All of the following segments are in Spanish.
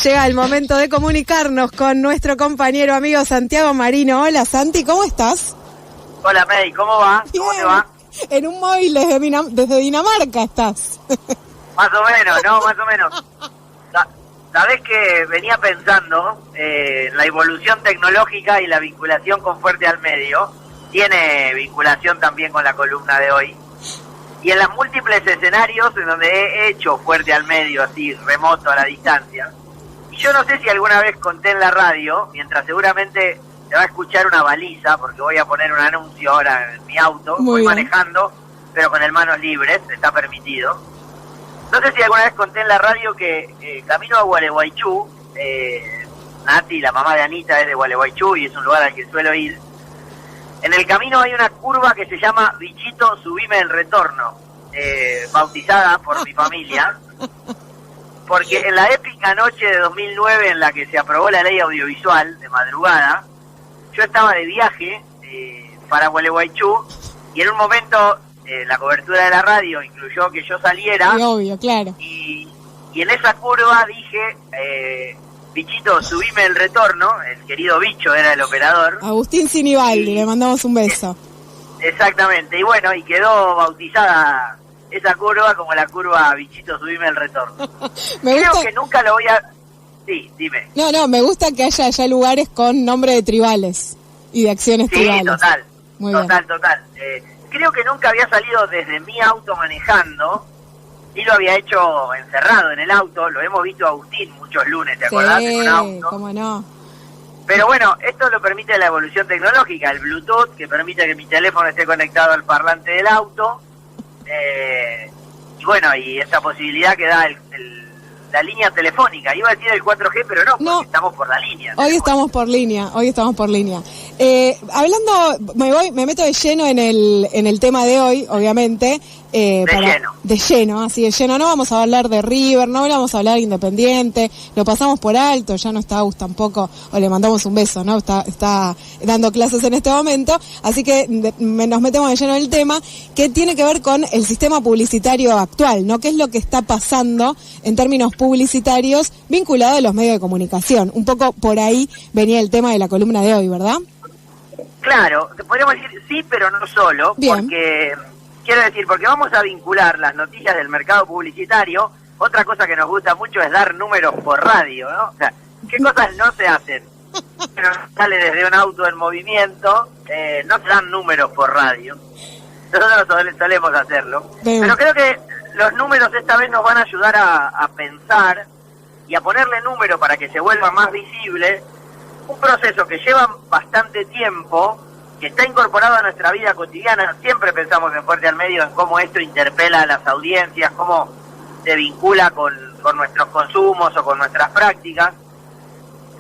Llega el momento de comunicarnos con nuestro compañero amigo Santiago Marino. Hola Santi, ¿cómo estás? Hola May, ¿cómo va? Bien. ¿Cómo te va? En un móvil desde Dinamarca estás. Más o menos, ¿no? Más o menos. Sabés que venía pensando la evolución tecnológica y la vinculación con Fuerte al Medio. Tiene vinculación también con la columna de hoy. Y en los múltiples escenarios en donde he hecho Fuerte al Medio, así, remoto, a la distancia. Y yo no sé si alguna vez conté en la radio, mientras seguramente se va a escuchar una baliza, porque voy a poner un anuncio ahora en mi auto. Voy manejando, pero con el manos libres, está permitido. No sé si alguna vez conté en la radio que camino a Gualeguaychú, Nati, la mamá de Anita, es de Gualeguaychú y es un lugar al que suelo ir. En el camino hay una curva que se llama Bichito, subime el retorno, bautizada por mi familia, porque en la épica noche de 2009 en la que se aprobó la ley audiovisual de madrugada, yo estaba de viaje para Gualeguaychú y en un momento la cobertura de la radio incluyó que yo saliera. Sí, obvio, claro. Y en esa curva dije, Bichito, subime el retorno. El querido Bicho era el operador. Agustín Sinibaldi, le mandamos un beso. Exactamente, y bueno, y quedó bautizada esa curva como la curva Bichito, subime el retorno. Creo que nunca lo voy a... Sí, dime. No, me gusta que haya ya lugares con nombre de tribales y de acciones tribales. Sí, total. Creo que nunca había salido desde mi auto manejando, sí lo había hecho encerrado en el auto, lo hemos visto a Agustín muchos lunes, ¿te acordás? En un auto. Cómo no. Pero bueno, esto lo permite la evolución tecnológica, el Bluetooth, que permite que mi teléfono esté conectado al parlante del auto, y bueno, y esa posibilidad que da la línea telefónica. Iba a decir el 4G, pero no, porque estamos por la línea. Hoy estamos por línea. Hablando, me meto de lleno en el tema de hoy, obviamente. De lleno. No vamos a hablar de River, no vamos a hablar de Independiente, lo pasamos por alto, ya no está Agus tampoco, o le mandamos un beso, ¿no? Está dando clases en este momento, así que nos metemos de lleno en el tema, que tiene que ver con el sistema publicitario actual, ¿no? ¿Qué es lo que está pasando en términos publicitarios vinculado a los medios de comunicación? Un poco por ahí venía el tema de la columna de hoy, ¿verdad? Claro, podríamos decir sí, pero no solo. Bien. Porque vamos a vincular las noticias del mercado publicitario. Otra cosa que nos gusta mucho es dar números por radio, ¿no? O sea, ¿qué cosas no se hacen? Pero sale desde un auto en movimiento, no se dan números por radio. Nosotros solemos hacerlo. Bien. Pero creo que los números esta vez nos van a ayudar a pensar y a ponerle número para que se vuelva más visible un proceso que lleva bastante tiempo, que está incorporado a nuestra vida cotidiana. Siempre pensamos en Fuerte al Medio, en cómo esto interpela a las audiencias, cómo se vincula con nuestros consumos o con nuestras prácticas,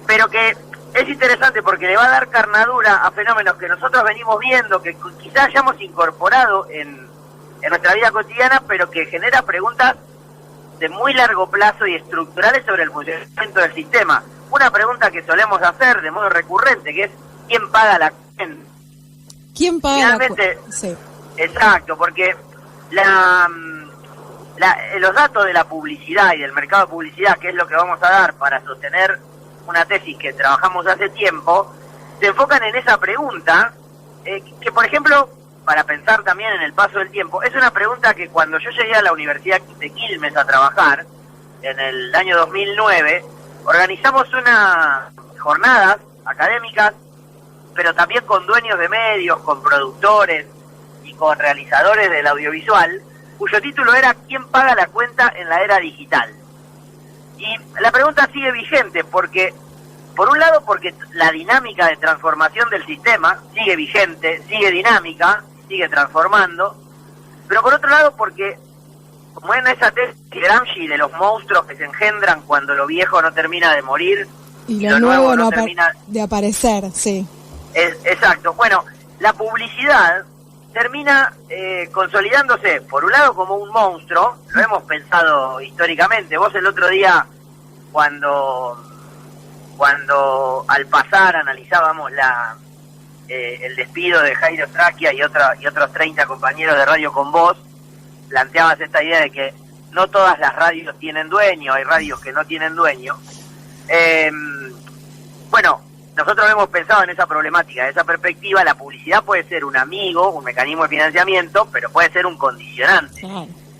pero que es interesante porque le va a dar carnadura a fenómenos que nosotros venimos viendo, que quizás hayamos incorporado en nuestra vida cotidiana, pero que genera preguntas de muy largo plazo y estructurales sobre el funcionamiento del sistema. Una pregunta que solemos hacer de modo recurrente, que es ¿quién paga la cuenta? ¿Quién paga finalmente, la cuenta? Sí. Exacto, porque los datos de la publicidad y del mercado de publicidad, que es lo que vamos a dar para sostener una tesis que trabajamos hace tiempo, se enfocan en esa pregunta, que por ejemplo, para pensar también en el paso del tiempo, es una pregunta que cuando yo llegué a la Universidad de Quilmes a trabajar, en el año 2009, organizamos unas jornadas académicas, pero también con dueños de medios, con productores y con realizadores del audiovisual, cuyo título era ¿quién paga la cuenta en la era digital? Y la pregunta sigue vigente porque, por un lado, porque la dinámica de transformación del sistema sigue vigente, sigue dinámica, sigue transformando, pero por otro lado porque, como en esa tesis de Gramsci de los monstruos que se engendran cuando lo viejo no termina de morir y lo nuevo no termina de aparecer, sí. Exacto. Bueno, la publicidad termina consolidándose, por un lado, como un monstruo. Lo hemos pensado históricamente. Vos el otro día, cuando al pasar analizábamos el despido de Jairo Straquia y otros 30 compañeros de Radio con Voz, planteabas esta idea de que no todas las radios tienen dueño, hay radios que no tienen dueño. Bueno, nosotros hemos pensado en esa problemática, de esa perspectiva. La publicidad puede ser un amigo, un mecanismo de financiamiento, pero puede ser un condicionante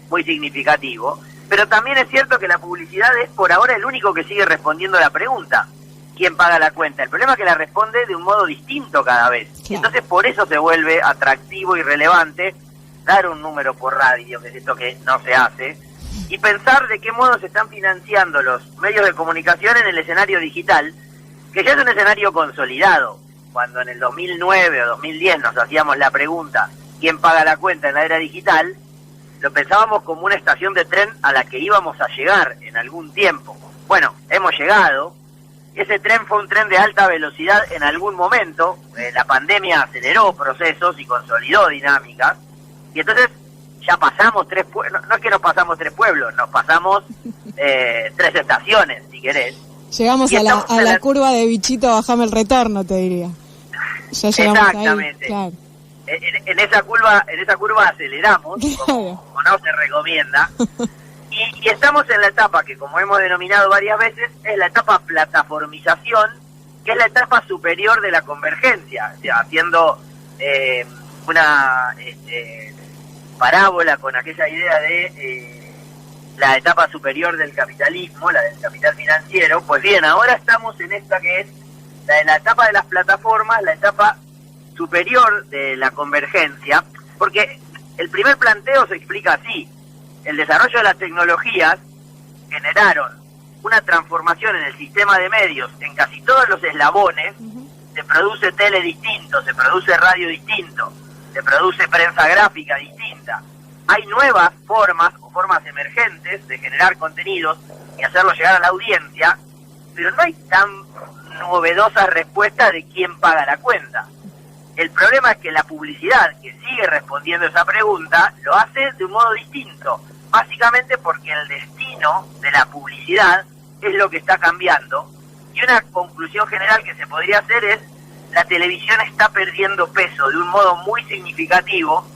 muy significativo. Pero también es cierto que la publicidad es por ahora el único que sigue respondiendo a la pregunta: ¿quién paga la cuenta? El problema es que la responde de un modo distinto cada vez. Entonces por eso se vuelve atractivo y relevante dar un número por radio, que es esto que no se hace, y pensar de qué modo se están financiando los medios de comunicación en el escenario digital, que ya es un escenario consolidado. Cuando en el 2009 o 2010 nos hacíamos la pregunta ¿quién paga la cuenta en la era digital?, lo pensábamos como una estación de tren a la que íbamos a llegar en algún tiempo. Bueno, hemos llegado. Ese tren fue un tren de alta velocidad en algún momento. La pandemia aceleró procesos y consolidó dinámicas. Y entonces ya pasamos 3 pueblos. No es que nos pasamos 3 pueblos, nos pasamos 3 estaciones, si querés. Llegamos a la curva de bichito, bajame el retorno, te diría. Ya llegamos. Exactamente. Ahí, claro. En esa curva aceleramos, como no se recomienda. Y estamos en la etapa que, como hemos denominado varias veces, es la etapa plataformización, que es la etapa superior de la convergencia, o sea, haciendo una parábola con aquella idea de la etapa superior del capitalismo, la del capital financiero. Pues bien, ahora estamos en esta que es la etapa de las plataformas, la etapa superior de la convergencia, porque el primer planteo se explica así: el desarrollo de las tecnologías generaron una transformación en el sistema de medios en casi todos los eslabones. Se produce tele distinto, se produce radio distinto, se produce prensa gráfica distinta. Hay nuevas formas o formas emergentes de generar contenidos y hacerlos llegar a la audiencia, pero no hay tan novedosas respuestas de quién paga la cuenta. El problema es que la publicidad, que sigue respondiendo esa pregunta, lo hace de un modo distinto, básicamente porque el destino de la publicidad es lo que está cambiando. Y una conclusión general que se podría hacer es: la televisión está perdiendo peso de un modo muy significativo,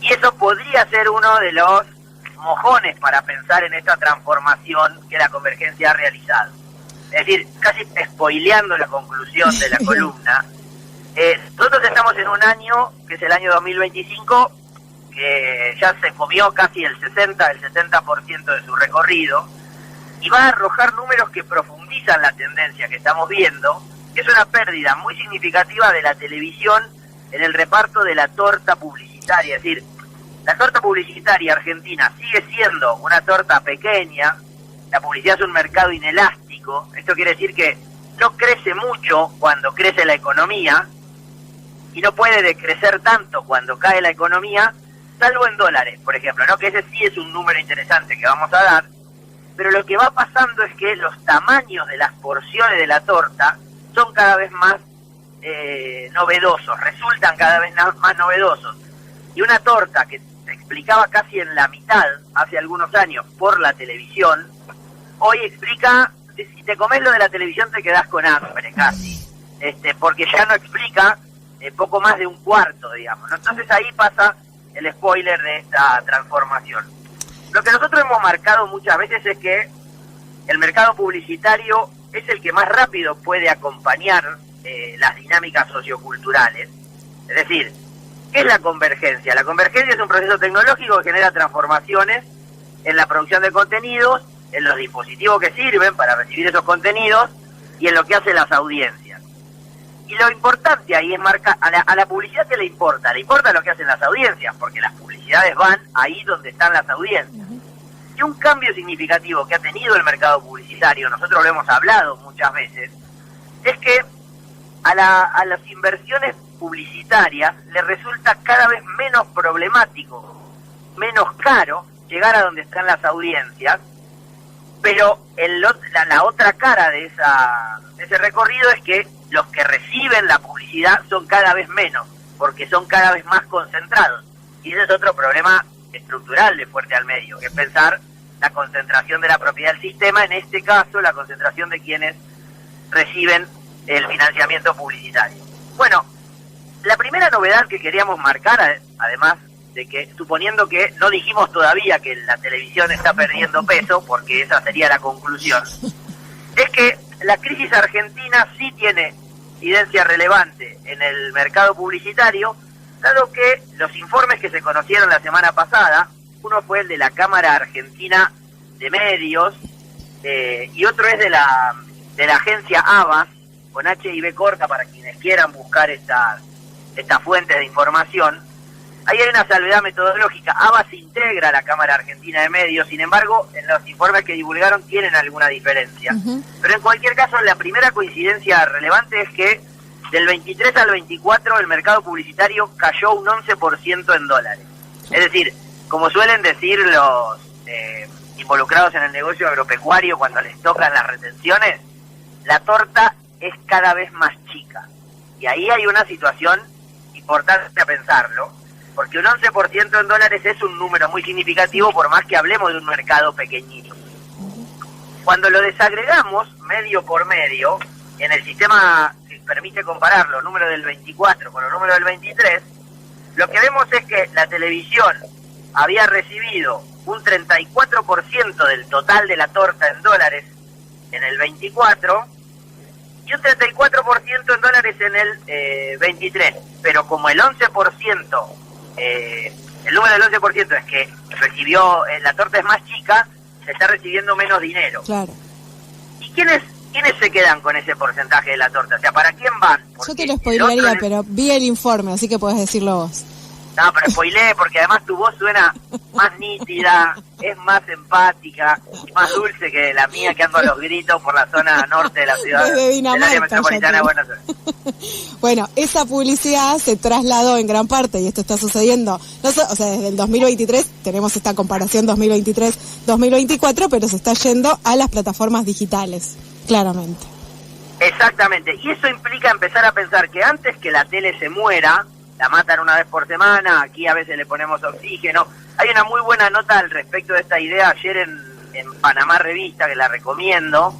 y eso podría ser uno de los mojones para pensar en esta transformación que la convergencia ha realizado. Es decir, casi spoileando la conclusión de la columna, nosotros estamos en un año, que es el año 2025, que ya se comió casi el 70% de su recorrido, y va a arrojar números que profundizan la tendencia que estamos viendo, que es una pérdida muy significativa de la televisión en el reparto de la torta publicitaria. Es decir, la torta publicitaria argentina sigue siendo una torta pequeña. La publicidad es un mercado inelástico. Esto quiere decir que no crece mucho cuando crece la economía, y no puede decrecer tanto cuando cae la economía, salvo en dólares, por ejemplo, ¿no? Que ese sí es un número interesante que vamos a dar. Pero lo que va pasando es que los tamaños de las porciones de la torta son cada vez más novedosos, resultan cada vez más novedosos. Y una torta que se explicaba casi en la mitad hace algunos años por la televisión, hoy explica, si te comes lo de la televisión te quedás con hambre casi, porque ya no explica poco más de un cuarto, digamos, ¿no? Entonces ahí pasa el spoiler de esta transformación. Lo que nosotros hemos marcado muchas veces es que el mercado publicitario es el que más rápido puede acompañar las dinámicas socioculturales. Es decir, ¿qué es la convergencia? La convergencia es un proceso tecnológico que genera transformaciones en la producción de contenidos, en los dispositivos que sirven para recibir esos contenidos y en lo que hacen las audiencias. Y lo importante ahí es marcar, a la publicidad ¿qué le importa? Le importa lo que hacen las audiencias, porque las publicidades van ahí donde están las audiencias. Y un cambio significativo que ha tenido el mercado publicitario, nosotros lo hemos hablado muchas veces, es que a las inversiones publicitarias le resulta cada vez menos problemático, menos caro llegar a donde están las audiencias, pero la otra cara de ese recorrido es que los que reciben la publicidad son cada vez menos, porque son cada vez más concentrados. Y ese es otro problema estructural de Fuerte al Medio, que es pensar la concentración de la propiedad del sistema, en este caso la concentración de quienes reciben el financiamiento publicitario. Bueno, la primera novedad que queríamos marcar, además de que, suponiendo que no dijimos todavía que la televisión está perdiendo peso, porque esa sería la conclusión, es que la crisis argentina sí tiene incidencia relevante en el mercado publicitario, dado que los informes que se conocieron la semana pasada, uno fue el de la Cámara Argentina de Medios, y otro es de la agencia ABAS, con H y B corta para quienes quieran buscar estas fuentes de información. Ahí hay una salvedad metodológica. ABAS integra a la Cámara Argentina de Medios, sin embargo, en los informes que divulgaron tienen alguna diferencia. Pero en cualquier caso, la primera coincidencia relevante es que del 23 al 24 el mercado publicitario cayó un 11% en dólares. Es decir, como suelen decir los involucrados en el negocio agropecuario cuando les tocan las retenciones, la torta es cada vez más chica. Y ahí hay una situación importante a pensarlo, porque un 11% en dólares es un número muy significativo, por más que hablemos de un mercado pequeñito. Cuando lo desagregamos medio por medio, en el sistema que permite comparar los números del 24 con los números del 23, lo que vemos es que la televisión había recibido un 34% del total de la torta en dólares en el 24 y un 34% en dólares en el 23. Pero como el 11%, el número del 11% es que recibió, la torta es más chica, se está recibiendo menos dinero. Claro. ¿Y quiénes se quedan con ese porcentaje de la torta? O sea, ¿para quién van? Porque yo te lo spoilearía, pero vi el informe, así que podés decirlo vos. No, pero spoileé, porque además tu voz suena más nítida, es más empática, más dulce que la mía, que ando a los gritos por la zona norte de la ciudad, del área metropolitana de Buenos Aires. Bueno, esa publicidad se trasladó en gran parte, y esto está sucediendo, o sea, desde el 2023, tenemos esta comparación 2023-2024, pero se está yendo a las plataformas digitales, claramente. Exactamente, y eso implica empezar a pensar que antes que la tele se muera, la matan una vez por semana, aquí a veces le ponemos oxígeno. Hay una muy buena nota al respecto de esta idea ayer en Panamá Revista, que la recomiendo,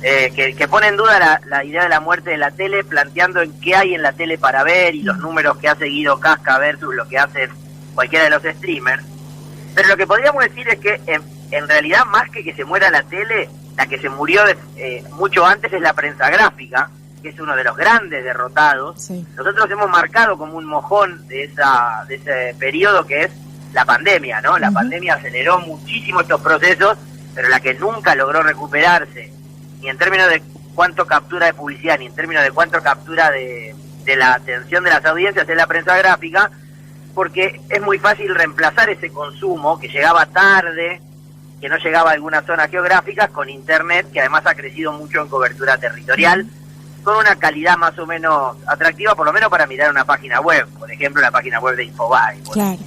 que pone en duda la idea de la muerte de la tele, planteando en qué hay en la tele para ver y los números que ha seguido Casca versus lo que hacen cualquiera de los streamers. Pero lo que podríamos decir es que en realidad, más que se muera la tele, la que se murió mucho antes es la prensa gráfica, que es uno de los grandes derrotados. Sí. Nosotros hemos marcado como un mojón de ese periodo que es la pandemia, ¿no? La pandemia aceleró muchísimo estos procesos, pero la que nunca logró recuperarse, ni en términos de cuánto captura de publicidad, ni en términos de cuánto captura de la atención de las audiencias, es la prensa gráfica, porque es muy fácil reemplazar ese consumo que llegaba tarde, que no llegaba a algunas zonas geográficas, con Internet, que además ha crecido mucho en cobertura territorial, con una calidad más o menos atractiva, por lo menos para mirar una página web, por ejemplo la página web de Infobae. Claro.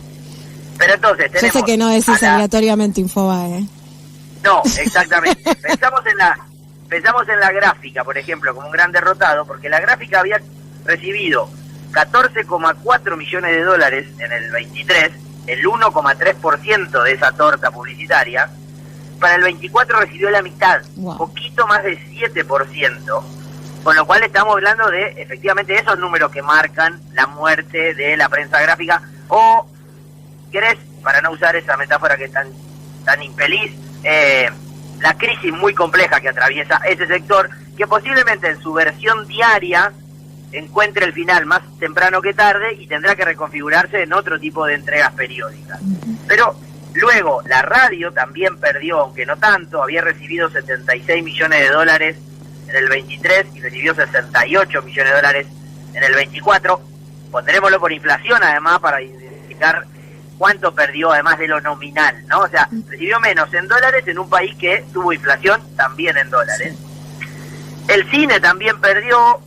Pero entonces tenemos... Yo sé que no decís aleatoriamente Infobae, No, exactamente. Pensamos en la gráfica, por ejemplo, como un gran derrotado, porque la gráfica había recibido 14,4 millones de dólares en el 23, el 1,3% de esa torta publicitaria. Para el 24 recibió la mitad, poquito más de 7%. Con lo cual estamos hablando de, efectivamente, esos números que marcan la muerte de la prensa gráfica, o, ¿querés? Para no usar esa metáfora que es tan infeliz, la crisis muy compleja que atraviesa ese sector, que posiblemente en su versión diaria encuentre el final más temprano que tarde y tendrá que reconfigurarse en otro tipo de entregas periódicas. Pero luego, la radio también perdió, aunque no tanto, había recibido 76 millones de dólares en el 23 y recibió 68 millones de dólares en el 24. Pondrémoslo por inflación, además, para identificar cuánto perdió, además de lo nominal, ¿no? O sea, recibió menos en dólares en un país que tuvo inflación también en dólares. El cine también perdió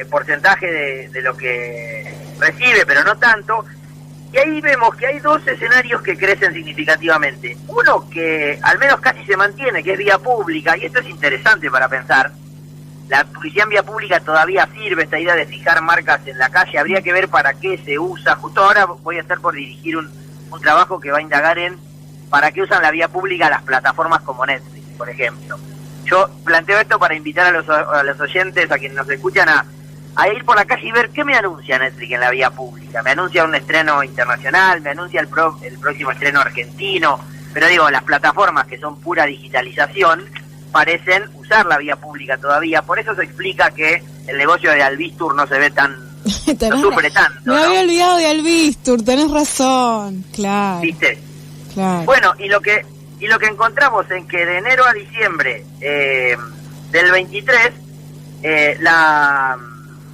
porcentaje de lo que recibe, pero no tanto. Y ahí vemos que hay dos escenarios que crecen significativamente. Uno que al menos casi se mantiene, que es vía pública, y esto es interesante para pensar. La publicidad en vía pública todavía sirve, esta idea de fijar marcas en la calle, habría que ver para qué se usa. Justo ahora voy a estar por dirigir un trabajo que va a indagar en para qué usan la vía pública las plataformas como Netflix, por ejemplo. Yo planteo esto para invitar a los oyentes, a quienes nos escuchan, a ir por la calle y ver qué me anuncia Netflix en la vía pública. Me anuncia un estreno internacional, me anuncia el próximo estreno argentino, pero digo, las plataformas que son pura digitalización, parecen usar la vía pública todavía. Por eso se explica que el negocio de Albistur no se ve no sufre tanto. Me había olvidado de Albistur, tenés razón, claro. ¿Viste? Claro. Bueno, y lo que encontramos en que de enero a diciembre del 23,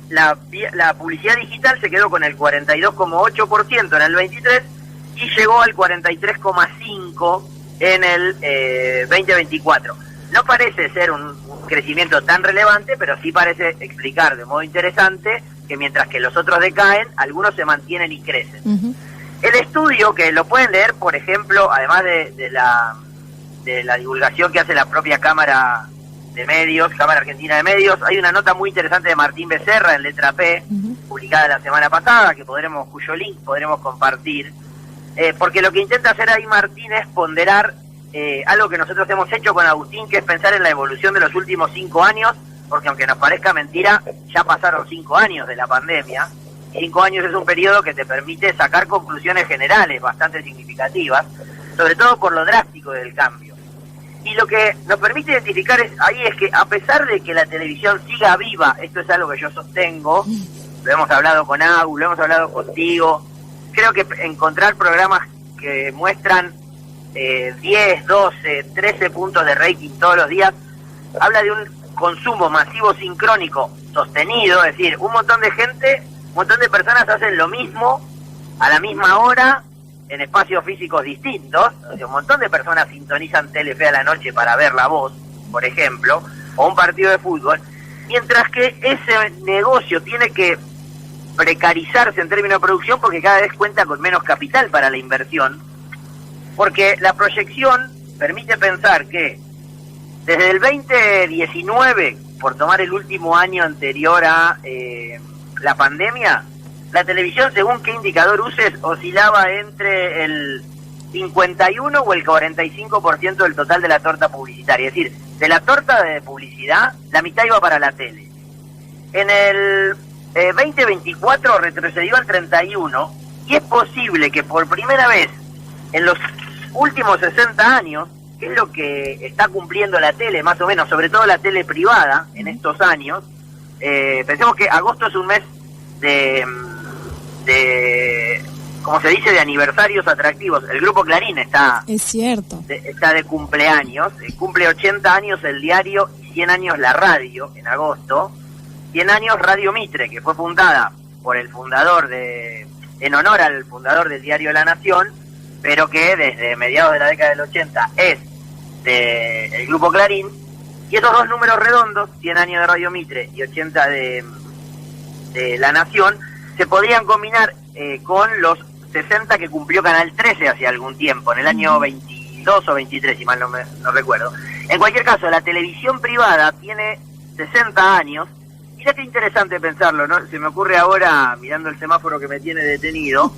la publicidad digital se quedó con el 42,8% en el 23 y llegó al 43,5% en el 2024. No parece ser un crecimiento tan relevante, pero sí parece explicar de modo interesante que mientras que los otros decaen, algunos se mantienen y crecen. Uh-huh. El estudio, que lo pueden leer, por ejemplo, además de la divulgación que hace la propia Cámara de Medios, Cámara Argentina de Medios, hay una nota muy interesante de Martín Becerra en Letra P, uh-huh, publicada la semana pasada, cuyo link podremos compartir, porque lo que intenta hacer ahí Martín es ponderar algo que nosotros hemos hecho con Agustín, que es pensar en la evolución de los últimos 5 años, porque aunque nos parezca mentira, ya pasaron 5 años de la pandemia. 5 años es un periodo que te permite sacar conclusiones generales bastante significativas, sobre todo por lo drástico del cambio. Y lo que nos permite identificar ahí es que a pesar de que la televisión siga viva, esto es algo que yo sostengo, lo hemos hablado con Agus, lo hemos hablado contigo, creo que encontrar programas que muestran 10, 12, 13 puntos de rating todos los días, habla de un consumo masivo sincrónico sostenido, es decir, un montón de gente, un montón de personas hacen lo mismo a la misma hora en espacios físicos distintos. O sea, un montón de personas sintonizan Telefe a la noche para ver La Voz, por ejemplo, o un partido de fútbol, mientras que ese negocio tiene que precarizarse en términos de producción porque cada vez cuenta con menos capital para la inversión, porque la proyección permite pensar que desde el 2019, por tomar el último año anterior a la pandemia, la televisión, según qué indicador uses, oscilaba entre el 51 o el 45% del total de la torta publicitaria. Es decir, de la torta de publicidad, la mitad iba para la tele. En el 2024 retrocedió al 31, y es posible que por primera vez en los últimos 60 años, que es lo que está cumpliendo la tele, más o menos, sobre todo la tele privada, en estos años, pensemos que agosto es un mes de como se dice, de aniversarios atractivos. El Grupo Clarín está de cumpleaños, cumple 80 años el diario y 100 años la radio en agosto. 100 años Radio Mitre, que fue fundada por el fundador en honor al fundador del diario La Nación, pero que desde mediados de la década del 80 es del Grupo Clarín. Y esos dos números redondos, 100 años de Radio Mitre y 80 de La Nación, se podrían combinar con los 60 que cumplió Canal 13 hace algún tiempo, en el año 22 o 23, si mal no recuerdo. En cualquier caso, la televisión privada tiene 60 años. Mira qué interesante pensarlo, ¿no? Se me ocurre ahora, mirando el semáforo que me tiene detenido,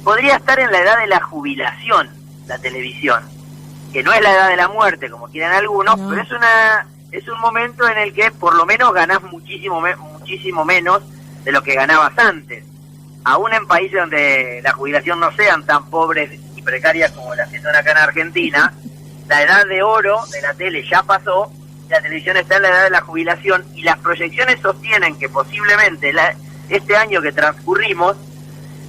podría estar en la edad de la jubilación, la televisión, que no es la edad de la muerte, como quieren algunos, no, pero es un momento en el que por lo menos ganás muchísimo menos de lo que ganabas antes. Aún en países donde la jubilación no sean tan pobres y precarias como las que son acá en Argentina, la edad de oro de la tele ya pasó, la televisión está en la edad de la jubilación, y las proyecciones sostienen que posiblemente este año que transcurrimos,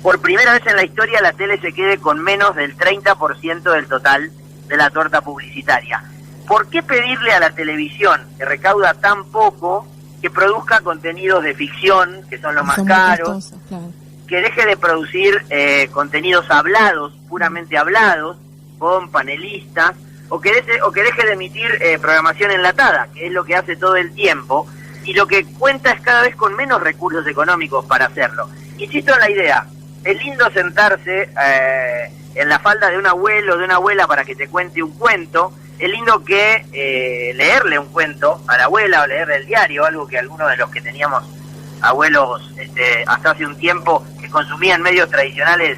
por primera vez en la historia la tele se quede con menos del 30% del total de la torta publicitaria. ¿Por qué pedirle a la televisión, que recauda tan poco, que produzca contenidos de ficción, que son los más caros, claro, que deje de producir contenidos hablados, puramente hablados, con panelistas, o que deje de emitir programación enlatada, que es lo que hace todo el tiempo, y lo que cuenta es cada vez con menos recursos económicos para hacerlo? Insisto en la idea, es lindo sentarse en la falda de un abuelo o de una abuela para que te cuente un cuento, es lindo que leerle un cuento a la abuela o leerle el diario, algo que algunos de los que teníamos abuelos hasta hace un tiempo que consumían medios tradicionales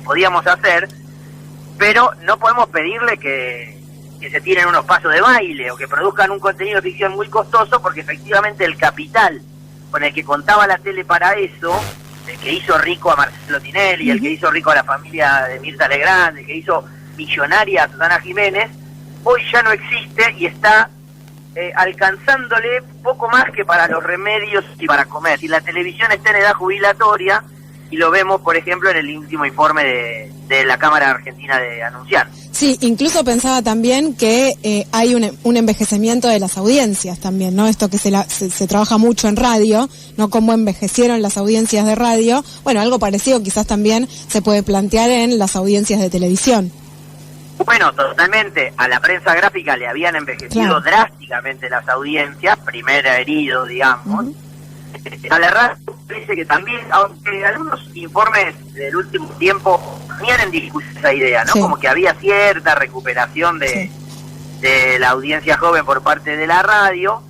podíamos hacer, pero no podemos pedirle que se tiren unos pasos de baile o que produzcan un contenido de ficción muy costoso, porque efectivamente el capital con el que contaba la tele para eso, el que hizo rico a Marcelo Tinelli, el que hizo rico a la familia de Mirta Legrand, el que hizo millonaria a Susana Jiménez, hoy ya no existe y está alcanzándole poco más que para los remedios y para comer. Si la televisión está en edad jubilatoria, y lo vemos, por ejemplo, en el último informe de la Cámara Argentina de Anunciantes. Sí, incluso pensaba también que hay un envejecimiento de las audiencias también, ¿no? Esto que se trabaja mucho en radio, ¿no? Cómo envejecieron las audiencias de radio. Bueno, algo parecido quizás también se puede plantear en las audiencias de televisión. Bueno, totalmente. A la prensa gráfica le habían envejecido drásticamente las audiencias, primer herido, digamos. A la radio parece que también, aunque algunos informes del último tiempo ponían en discusión esa idea, ¿no? Sí. Como que había cierta recuperación de la audiencia joven por parte de la radio,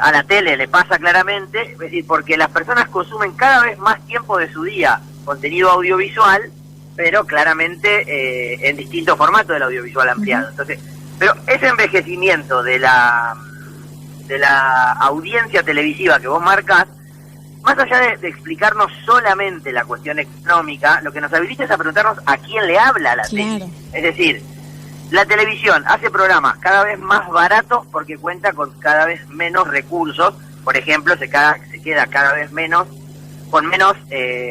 a la tele le pasa claramente, es decir, porque las personas consumen cada vez más tiempo de su día contenido audiovisual, pero claramente en distintos formatos del audiovisual ampliado. Entonces, pero ese envejecimiento de la audiencia televisiva que vos marcás, más allá de explicarnos solamente la cuestión económica, lo que nos habilita es a preguntarnos a quién le habla la tele. Es decir, la televisión hace programas cada vez más baratos porque cuenta con cada vez menos recursos. Por ejemplo, se queda cada vez menos con menos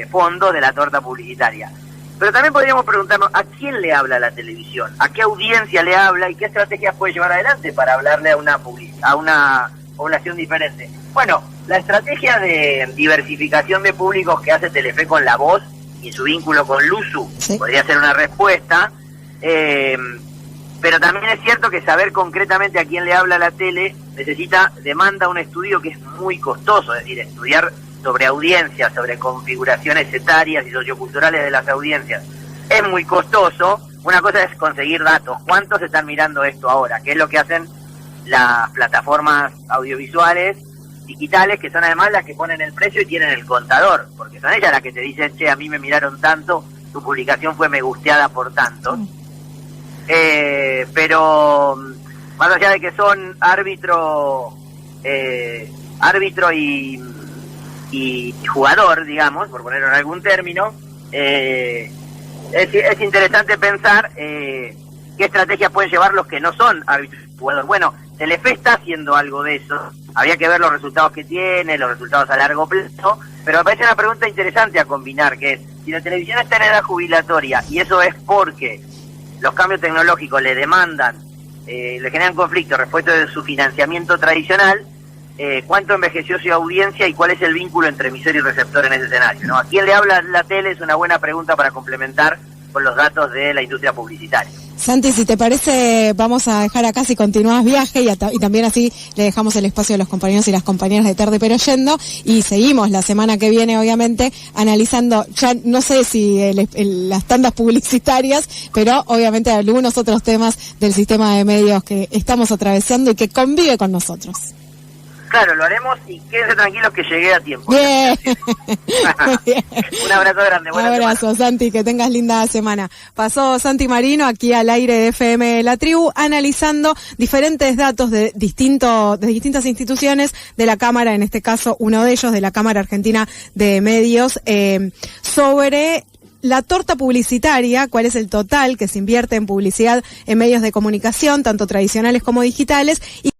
fondos de la torta publicitaria. Pero también podríamos preguntarnos a quién le habla la televisión, a qué audiencia le habla y qué estrategias puede llevar adelante para hablarle a una población diferente. Bueno, la estrategia de diversificación de públicos que hace Telefe con La Voz y su vínculo con Luzu podría ser una respuesta, pero también es cierto que saber concretamente a quién le habla la tele demanda un estudio que es muy costoso, es decir, estudiar sobre audiencias, sobre configuraciones etarias y socioculturales de las audiencias es muy costoso. Una cosa es conseguir datos, ¿cuántos están mirando esto ahora? ¿Qué es lo que hacen las plataformas audiovisuales digitales, que son además las que ponen el precio y tienen el contador? Porque son ellas las que te dicen, che, a mí me miraron tanto, tu publicación fue me gusteada por tanto. Pero más allá de que son árbitro y jugador, digamos, por ponerlo en algún término, es interesante pensar qué estrategias pueden llevar los que no son árbitros y jugador. Bueno, Telefe está haciendo algo de eso, habría que ver los resultados que tiene, los resultados a largo plazo, pero me parece una pregunta interesante a combinar, que es, si la televisión está en edad jubilatoria, y eso es porque los cambios tecnológicos le demandan, le generan conflictos respecto de su financiamiento tradicional, ¿cuánto envejeció su audiencia y cuál es el vínculo entre emisor y receptor en ese escenario, ¿no? ¿A quién le habla la tele? Es una buena pregunta para complementar con los datos de la industria publicitaria. Santi, si te parece, vamos a dejar acá si continúas viaje y también así le dejamos el espacio a los compañeros y las compañeras de Tarde Pero Yendo, y seguimos la semana que viene, obviamente, analizando, ya no sé si las tandas publicitarias, pero obviamente algunos otros temas del sistema de medios que estamos atravesando y que convive con nosotros. Claro, lo haremos y quédense tranquilos que llegué a tiempo. Bien. Un abrazo grande. Un abrazo, semana. Santi, que tengas linda semana. Pasó Santi Marino aquí al aire de FM La Tribu, analizando diferentes datos de distintas instituciones de la Cámara, en este caso uno de ellos, de la Cámara Argentina de Medios, sobre la torta publicitaria, cuál es el total que se invierte en publicidad en medios de comunicación, tanto tradicionales como digitales, y